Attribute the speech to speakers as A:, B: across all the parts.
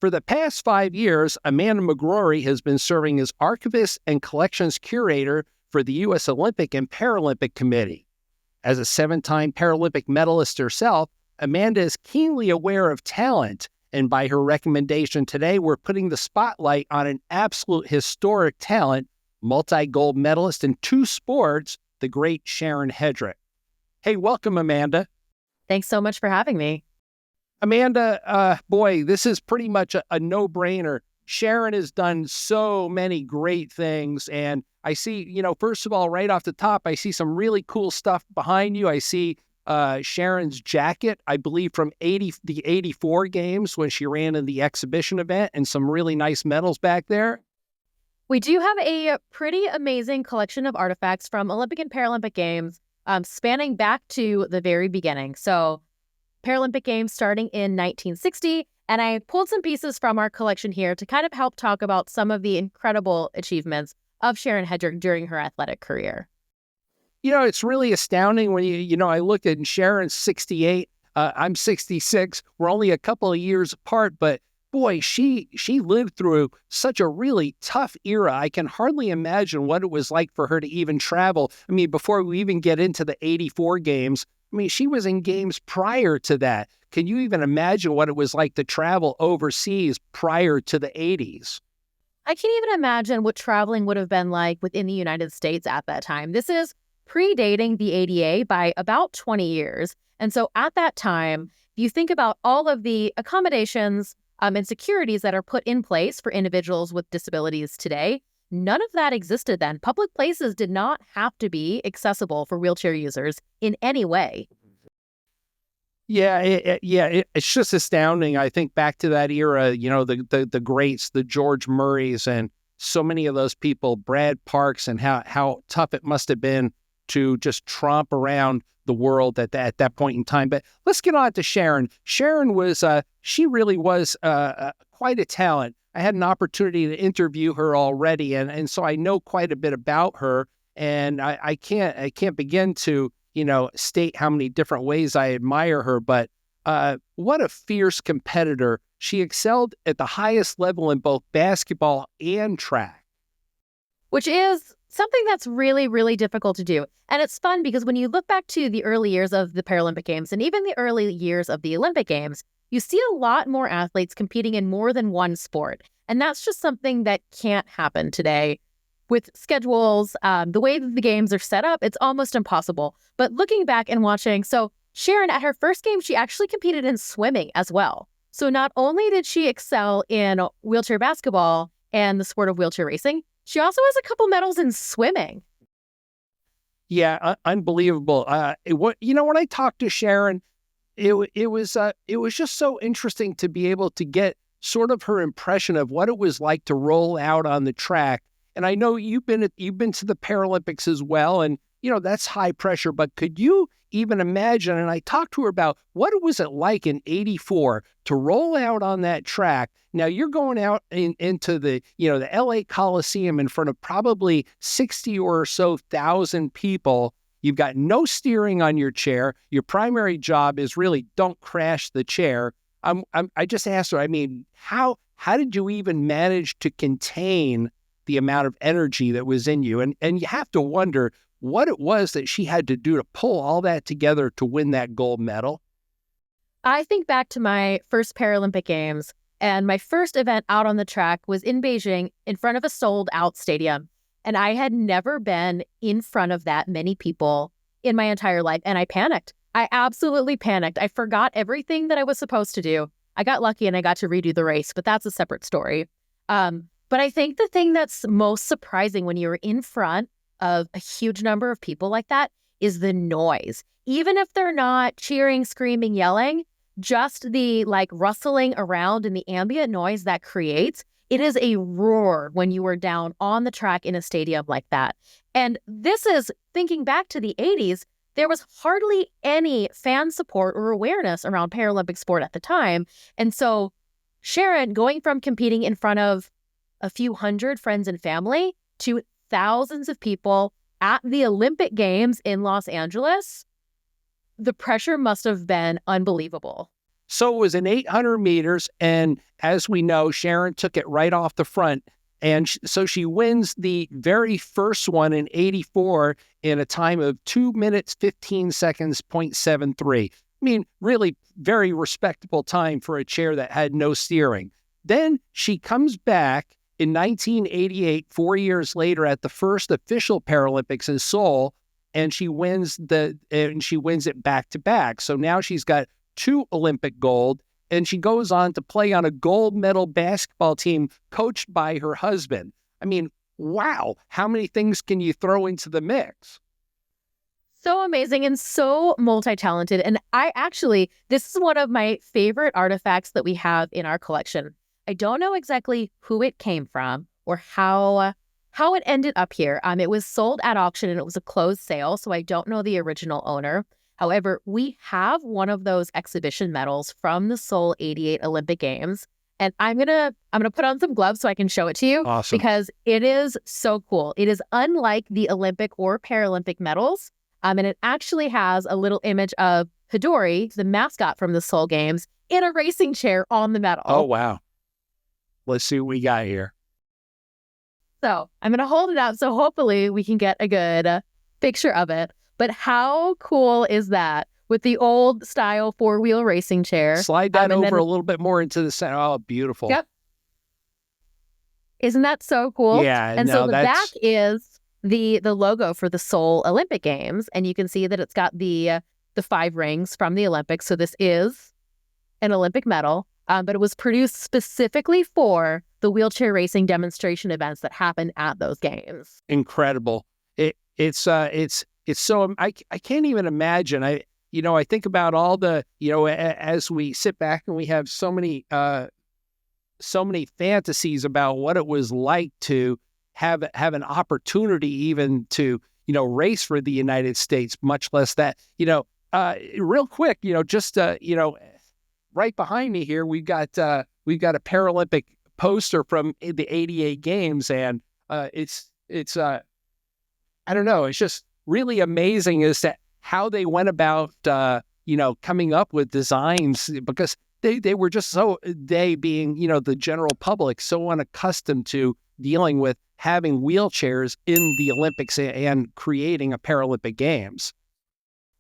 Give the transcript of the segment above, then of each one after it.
A: For the past 5 years, Amanda McGrory has been serving as Archivist and Collections Curator for the U.S. Olympic and Paralympic Committee. As a 7-time Paralympic medalist herself, Amanda is keenly aware of talent, and by her recommendation today, we're putting the spotlight on an absolute historic talent, multi-gold medalist in 2 sports, the great Sharon Hedrick. Hey, welcome, Amanda.
B: Thanks so much for having me.
A: Amanda, boy, this is pretty much a no-brainer. Sharon has done so many great things, and I see, first of all, right off the top, I see some really cool stuff behind you. I see Sharon's jacket, I believe from the 84 games when she ran in the exhibition event, and some really nice medals back there.
B: We do have a pretty amazing collection of artifacts from Olympic and Paralympic Games spanning back to the very beginning. So Paralympic Games starting in 1960, and I pulled some pieces from our collection here to kind of help talk about some of the incredible achievements of Sharon Hedrick during her athletic career.
A: It's really astounding when I look at Sharon's 68, I'm 66. We're only a couple of years apart, but boy, she lived through such a really tough era. I can hardly imagine what it was like for her to even travel. I mean, before we even get into the 84 games, she was in games prior to that. Can you even imagine what it was like to travel overseas prior to the 80s?
B: I can't even imagine what traveling would have been like within the United States at that time. This is predating the ADA by about 20 years. And so at that time, you think about all of the accommodations and securities that are put in place for individuals with disabilities today. None of that existed then. Public places did not have to be accessible for wheelchair users in any way.
A: Yeah, it's just astounding. I think back to that era, the greats, the George Murrays, and so many of those people, Brad Parks, and how tough it must have been to just tromp around the world at that point in time. But let's get on to Sharon. Sharon was, she really was quite a talent. I had an opportunity to interview her already, and so I know quite a bit about her, and I can't begin to, state how many different ways I admire her, but what a fierce competitor. She excelled at the highest level in both basketball and track.
B: Which is something that's really, really difficult to do. And it's fun because when you look back to the early years of the Paralympic Games and even the early years of the Olympic Games, you see a lot more athletes competing in more than one sport. And that's just something that can't happen today. With schedules, the way that the games are set up, it's almost impossible. But looking back and watching, so Sharon, at her first game, she actually competed in swimming as well. So not only did she excel in wheelchair basketball and the sport of wheelchair racing, she also has a couple medals in swimming.
A: Yeah, unbelievable. When I talked to Sharon, it was just so interesting to be able to get sort of her impression of what it was like to roll out on the track. And I know you've been to the Paralympics as well, and that's high pressure. But could you even imagine? And I talked to her about what was it like in '84 to roll out on that track. Now you're going out into the the LA Coliseum in front of probably 60 or so thousand people. You've got no steering on your chair. Your primary job is really don't crash the chair. I just asked her. How did you even manage to contain the amount of energy that was in you? And you have to wonder what it was that she had to do to pull all that together to win that gold medal.
B: I think back to my first Paralympic Games, and my first event out on the track was in Beijing in front of a sold-out stadium. And I had never been in front of that many people in my entire life, and I panicked. I absolutely panicked. I forgot everything that I was supposed to do. I got lucky and I got to redo the race, but that's a separate story. But I think the thing that's most surprising when you're in front of a huge number of people like that is the noise. Even if they're not cheering, screaming, yelling, just the rustling around and the ambient noise that creates, it is a roar when you are down on the track in a stadium like that. And this is thinking back to the 80s, there was hardly any fan support or awareness around Paralympic sport at the time. And so Sharon, going from competing in front of a few hundred friends and family to thousands of people at the Olympic Games in Los Angeles, the pressure must have been unbelievable.
A: So it was an 800 meters. And as we know, Sharon took it right off the front. And so she wins the very first one in 84 in a time of 2 minutes, 15 seconds, 0.73. I mean, really very respectable time for a chair that had no steering. Then she comes back in 1988, 4 years later, at the first official Paralympics in Seoul, and she wins it back to back. So now she's got 2 Olympic gold, and she goes on to play on a gold medal basketball team coached by her husband. I mean, wow, how many things can you throw into the mix?
B: So amazing and so multi-talented. And this is one of my favorite artifacts that we have in our collection. I don't know exactly who it came from or how it ended up here. It was sold at auction and it was a closed sale, so I don't know the original owner. However, we have one of those exhibition medals from the Seoul 88 Olympic Games, and I'm gonna put on some gloves so I can show it to you.
A: Awesome.
B: Because it is so cool. It is unlike the Olympic or Paralympic medals, and it actually has a little image of Hedrick, the mascot from the Seoul Games, in a racing chair on the medal.
A: Oh, wow. Let's see what we got here.
B: So I'm going to hold it out so hopefully we can get a good picture of it. But how cool is that with the old style 4-wheel racing chair?
A: Slide that over a little bit more into the center. Oh, beautiful.
B: Yep. Isn't that so cool?
A: Yeah.
B: And so the back is the logo for the Seoul Olympic Games. And you can see that it's got the 5 rings from the Olympics. So this is an Olympic medal, but it was produced specifically for the wheelchair racing demonstration events that happened at those games.
A: Incredible. It's so, I can't even imagine. I think about all the, as we sit back and we have so many fantasies about what it was like to have an opportunity even to, race for the United States, much less that, real quick, right behind me here, we've got a Paralympic poster from the 88 games. And it's I don't know, it's just really amazing as to how they went about, coming up with designs, because they were just they being, the general public, so unaccustomed to dealing with having wheelchairs in the Olympics and creating a Paralympic Games.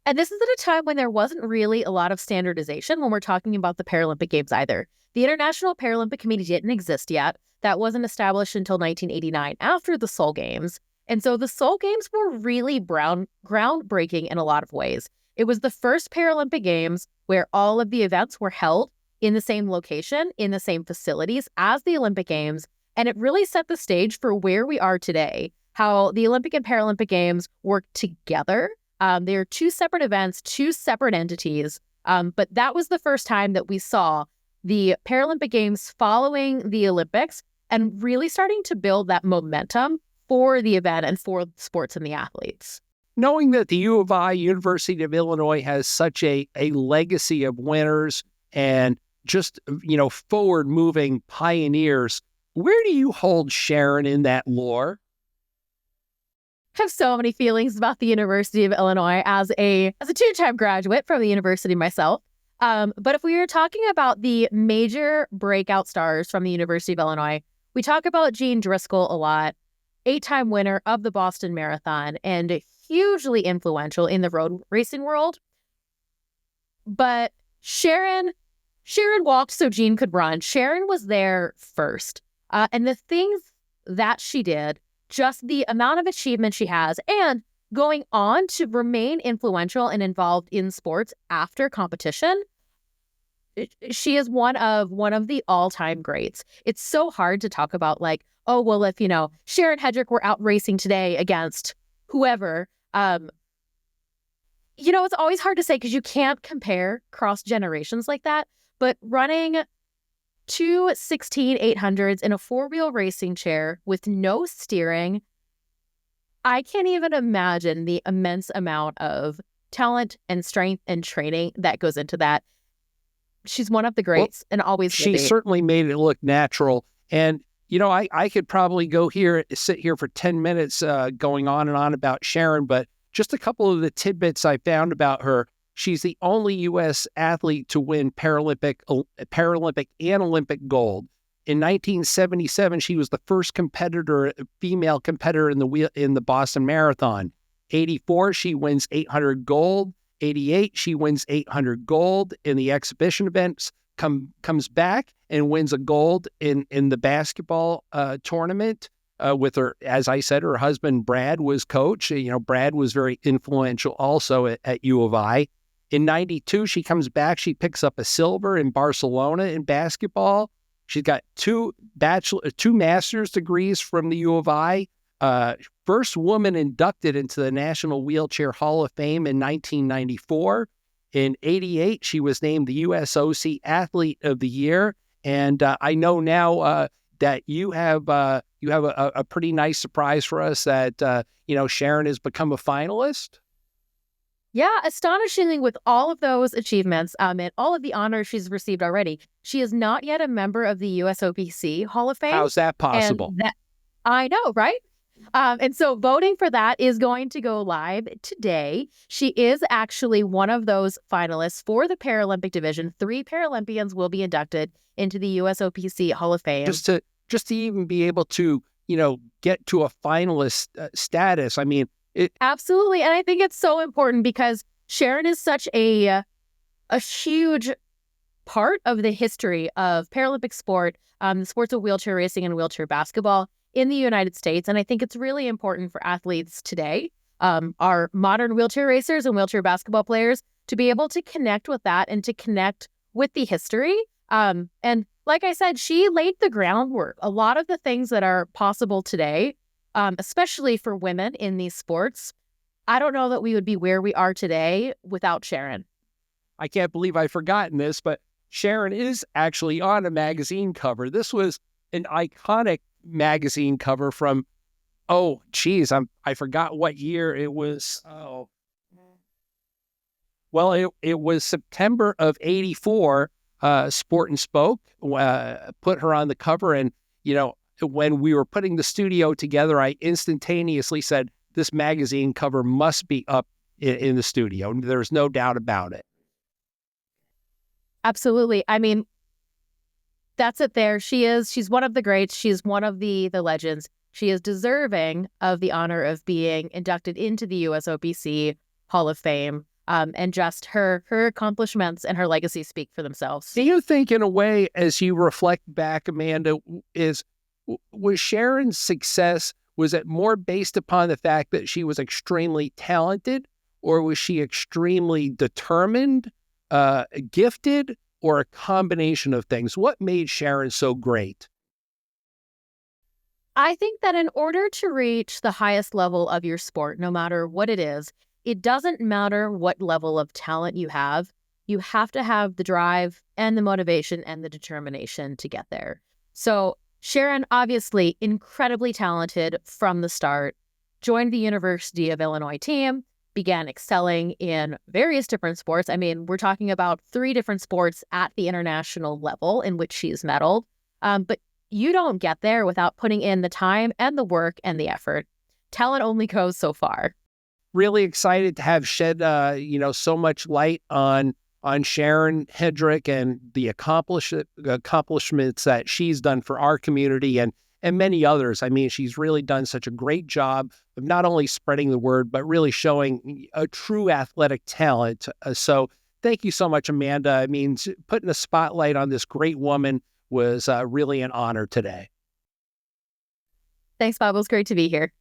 B: And this is at a time when there wasn't really a lot of standardization when we're talking about the Paralympic Games either. The International Paralympic Committee didn't exist yet. That wasn't established until 1989 after the Seoul Games. And so the Seoul Games were really groundbreaking in a lot of ways. It was the first Paralympic Games where all of the events were held in the same location, in the same facilities as the Olympic Games. And it really set the stage for where we are today, how the Olympic and Paralympic Games work together. They're 2 separate events, 2 separate entities. But that was the first time that we saw the Paralympic Games following the Olympics and really starting to build that momentum for the event and for sports and the athletes.
A: Knowing that the U of I, University of Illinois, has such a legacy of winners and just, forward-moving pioneers, where do you hold Sharon in that lore?
B: I have so many feelings about the University of Illinois as a 2-time graduate from the university myself. But if we were talking about the major breakout stars from the University of Illinois, we talk about Jean Driscoll a lot, 8-time winner of the Boston Marathon and hugely influential in the road racing world. But Sharon walked so Jean could run. Sharon was there first. And the things that she did, just the amount of achievement she has, and going on to remain influential and involved in sports after competition, she is one of the all-time greats. It's so hard to talk about if, Sharon Hedrick were out racing today against whoever, it's always hard to say because you can't compare cross generations like that. But running 2 16-800s in a 4-wheel racing chair with no steering, I can't even imagine the immense amount of talent and strength and training that goes into that. She's one of the greats and always will be.
A: She certainly made it look natural. And, I could probably sit here for 10 minutes going on and on about Sharon, but just a couple of the tidbits I found about her. She's the only U.S. athlete to win Paralympic and Olympic gold. In 1977, she was the first female competitor in the Boston Marathon. 84, she wins 800 gold. 88, she wins 800 gold in the exhibition events. Comes back and wins a gold in the basketball tournament with her. As I said, her husband Brad was coach. Brad was very influential also at U of I. In 92, she comes back. She picks up a silver in Barcelona in basketball. She's got two master's degrees from the U of I. First woman inducted into the National Wheelchair Hall of Fame in 1994. In 88, she was named the USOC Athlete of the Year. And I know now that you have a pretty nice surprise for us that, Sharon has become a finalist.
B: Yeah, astonishingly, with all of those achievements and all of the honors she's received already, she is not yet a member of the USOPC Hall of Fame.
A: How's that possible?
B: I know, right? And so voting for that is going to go live today. She is actually one of those finalists for the Paralympic division. 3 Paralympians will be inducted into the USOPC Hall of Fame.
A: Just to even be able to, get to a finalist status. I mean,
B: Absolutely. And I think it's so important because Sharon is such a huge part of the history of Paralympic sport, the sports of wheelchair racing and wheelchair basketball in the United States. And I think it's really important for athletes today, our modern wheelchair racers and wheelchair basketball players, to be able to connect with that and to connect with the history. And like I said, she laid the groundwork. A lot of the things that are possible today, especially for women in these sports, I don't know that we would be where we are today without Sharon.
A: I can't believe I've forgotten this, but Sharon is actually on a magazine cover. This was an iconic magazine cover from, I forgot what year it was. Well, it was September of 84. Sport and Spoke put her on the cover, and when we were putting the studio together, I instantaneously said, this magazine cover must be up in the studio. There's no doubt about it.
B: Absolutely. I mean, that's it there. She's one of the greats. She's one of the legends. She is deserving of the honor of being inducted into the USOPC Hall of Fame. And just her accomplishments and her legacy speak for themselves.
A: Do you think, in a way, as you reflect back, Amanda, was Sharon's success, was it more based upon the fact that she was extremely talented, or was she extremely determined, gifted, or a combination of things? What made Sharon so great?
B: I think that in order to reach the highest level of your sport, no matter what it is, it doesn't matter what level of talent you have. You have to have the drive and the motivation and the determination to get there. So Sharon, obviously incredibly talented from the start, joined the University of Illinois team, began excelling in various different sports. I mean, we're talking about 3 different sports at the international level in which she's medaled. But you don't get there without putting in the time and the work and the effort. Talent only goes so far.
A: Really excited to have shed, so much light on Sharon Hedrick and the accomplishments that she's done for our community and many others. I mean, she's really done such a great job of not only spreading the word, but really showing a true athletic talent. So thank you so much, Amanda. I mean, putting a spotlight on this great woman was really an honor today.
B: Thanks, Bob. It was great to be here.